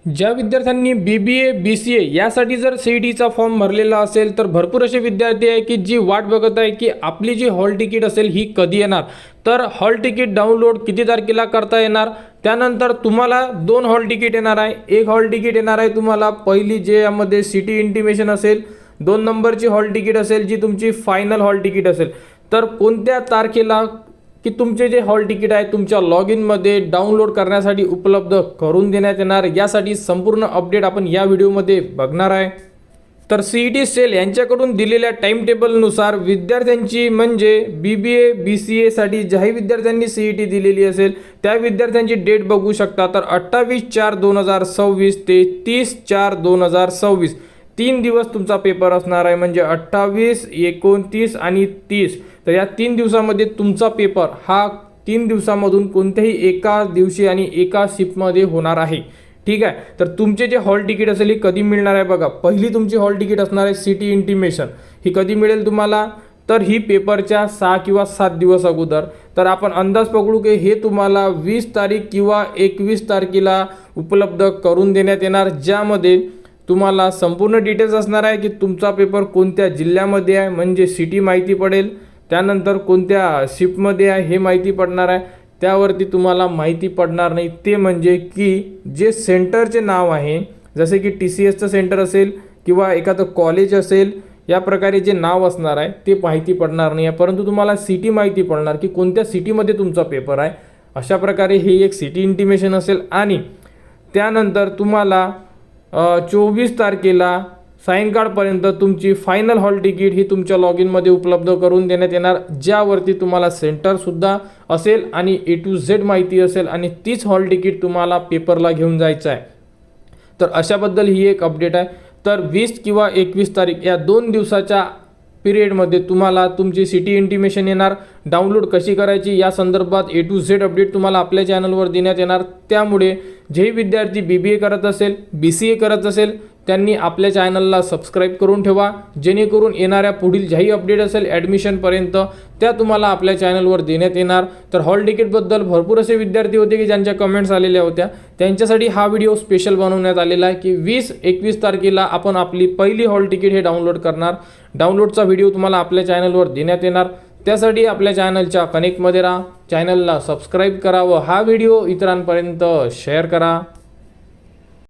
ज्या विद्यार्थ्यांनी BBA BCA यासाठी जर CETचा फॉर्म भरलेला असेल तर भरपूर असे विद्यार्थी आहे की जी वाट बघत आहे की आपली जी हॉल तिकीट असेल ही कधी येणार। तर हॉल तिकीट डाउनलोड किती तारखेला करता येणार, त्यानंतर तुम्हाला 2 हॉल तिकीट येणार आहे। एक हॉल तिकीट येणार आहे तुम्हाला पहिली जे यामध्ये सिटी इंटिमेशन असेल, 2 नंबरची हॉल तिकीट असेल जी तुमची फायनल हॉल तिकीट असेल। तर कोणत्या तारखेला की तुमचे जे हॉल तिकीट आहे तुमच्या लॉग इनमध्ये डाउनलोड करण्यासाठी उपलब्ध करून देण्यात येणार, यासाठी संपूर्ण अपडेट आपण या व्हिडिओमध्ये बघणार आहे। तर CET सेल यांच्याकडून दिलेल्या टाइम टेबलनुसार विद्यार्थ्यांची म्हणजे BBA BCA साठी ज्याही विद्यार्थ्यांनी CET दिलेली असेल त्या विद्यार्थ्यांची डेट बघू शकता। तर 28/4/2026 ते 30/4/2026 3 दिवस तुमचा पेपर असणार आहे, म्हणजे 28, 29 आणि 30। तर या 3 दिवसामध्ये तुमचा पेपर हा 3 दिवसामधून कोणत्याही एका दिवशी आणि एका शिफ्टमध्ये होणार आहे। ठीक आहे, तर तुमचे जे हॉल तिकीट असेल ही कधी मिळणार आहे बघा। पहिली तुमची हॉल तिकीट असणार आहे सिटी इंटिमेशन, ही कधी मिळेल तुम्हाला, तर ही पेपरच्या 6 किंवा 7 दिवस अगोदर। तर आपण अंदाज पकडू की हे तुम्हाला 20 तारीख किंवा 21 तारखेला उपलब्ध करून देण्यात येणार, ज्यामध्ये तुम्हाला संपूर्ण डिटेल्स असणार आहे की तुमचा पेपर कोणत्या जिल्ह्यामध्ये आहे म्हणजे सिटी माहिती पडेल, त्यानंतर कोणत्या शिफ्टमध्ये आहे हे माहिती पडणार आहे। त्यावरती तुम्हाला माहिती पडणार नाही ते म्हणजे की जे सेंटरचे नाव आहे, जसे की TCSचं सेंटर असेल किंवा एखादं कॉलेज असेल, या प्रकारे जे नाव असणार आहे ते माहिती पडणार नाही आहे, परंतु तुम्हाला सिटी माहिती पडणार की कोणत्या सिटीमध्ये तुमचा पेपर आहे। अशा प्रकारे हे एक सिटी इंटिमेशन असेल। आणि त्यानंतर तुम्हाला 24 तारखेला सायंकाळपर्यंत तुमची फायनल हॉल तिकीट ही तुमच्या लॉग इनमध्ये उपलब्ध करून देण्यात येणार, ज्यावरती तुम्हाला सेंटरसुद्धा असेल आणि A to Z माहिती असेल आणि तीच हॉल तिकीट तुम्हाला पेपरला घेऊन जायचं आहे। तर अशाबद्दल ही एक अपडेट आहे। तर 20 किंवा 21 तारीख या 2 दिवसाच्या पिरियडमध्ये तुम्हाला तुमची सिटी इंटिमेशन येणार। डाउनलोड कशी करायची या संदर्भात A to Z अपडेट तुम्हाला आपल्या चॅनलवर देण्यात येणार। त्यामुळे जे विद्यार्थी BBA करत असेल, BCA करत असेल, त्यांनी आपल्या चॅनलला सबस्क्राईब करून ठेवा, जेणेकरून येणाऱ्या पुढील ज्याही अपडेट असेल ॲडमिशनपर्यंत त्या तुम्हाला आपल्या चॅनलवर देण्यात येणार। तर हॉल तिकीटबद्दल भरपूर असे विद्यार्थी होते की ज्यांच्या कमेंट्स आलेल्या होत्या, त्यांच्यासाठी हा व्हिडिओ स्पेशल बनवण्यात आलेला आहे की 20-21 तारखेला आपण आपली पहिली हॉल तिकीट हे डाउनलोड करणार। डाउनलोडचा व्हिडिओ तुम्हाला आपल्या चॅनलवर देण्यात येणार। त्यासाठी आपल्या चॅनलच्या कनेक्टमध्ये राहा, चॅनलला सबस्क्राईब करा व हा व्हिडिओ इतरांपर्यंत शेअर करा।